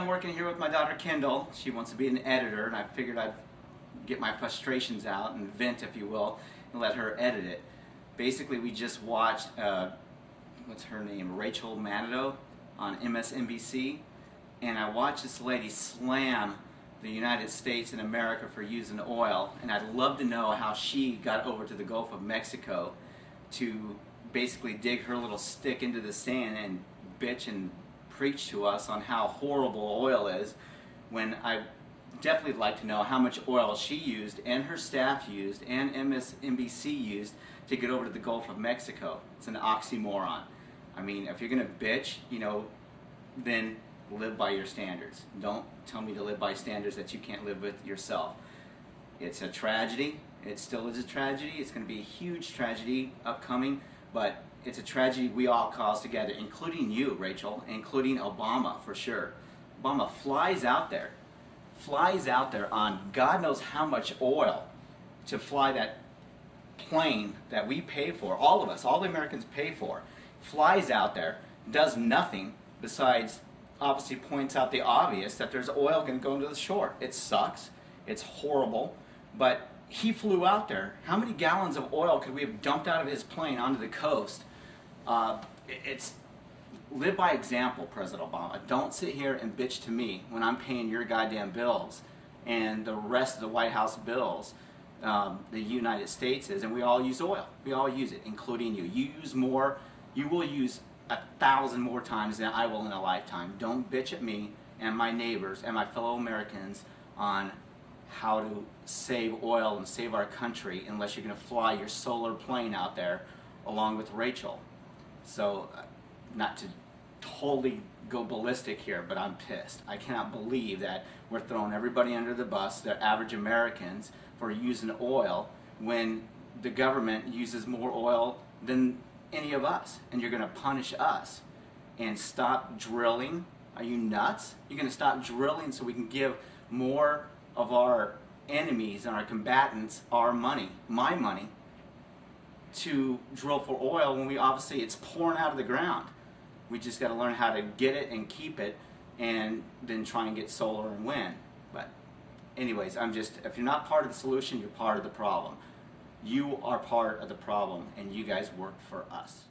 I'm working here with my daughter Kendall. She wants to be an editor, and I figured I'd get my frustrations out and vent, if you will, and let her edit it. Basically, we just watched, what's her name, Rachel Maddow on MSNBC, and I watched this lady slam the United States and America for using oil, and I'd love to know how she got over to the Gulf of Mexico to basically dig her little stick into the sand and bitch and preach to us on how horrible oil is, when I definitely like to know how much oil she used and her staff used and MSNBC used to get over to the Gulf of Mexico. It's an oxymoron. I mean, if you're gonna bitch, you know, then live by your standards. Don't tell me to live by standards that you can't live with yourself. It's a tragedy. It still is a tragedy. It's going to be a huge tragedy upcoming, but it's a tragedy we all caused together, including you, Rachel, including Obama for sure. Obama flies out there on God knows how much oil to fly that plane that we pay for, all of us, all the Americans pay for, flies out there, does nothing besides obviously points out the obvious, that there's oil going to go into the shore. It sucks. It's horrible. But he flew out there. How many gallons of oil could we have dumped out of his plane onto the coast? It's live by example, President Obama. Don't sit here and bitch to me when I'm paying your goddamn bills and the rest of the White House bills. The United States is, and we all use oil. We all use it, including you. You use more. You will use 1,000 more times than I will in a lifetime. Don't bitch at me and my neighbors and my fellow Americans on how to save oil and save our country unless you're going to fly your solar plane out there along with Rachel. So, not to totally go ballistic here, but I'm pissed. I cannot believe that we're throwing everybody under the bus, the average Americans, for using oil when the government uses more oil than any of us, and you're going to punish us. And stop drilling. Are you nuts? You're going to stop drilling so we can give more of our enemies and our combatants our money, my money, to drill for oil when we obviously it's pouring out of the ground. We just got to learn how to get it and keep it, and then try and get solar and wind. But anyways, if you're not part of the solution, you're part of the problem. You are part of the problem, and you guys work for us.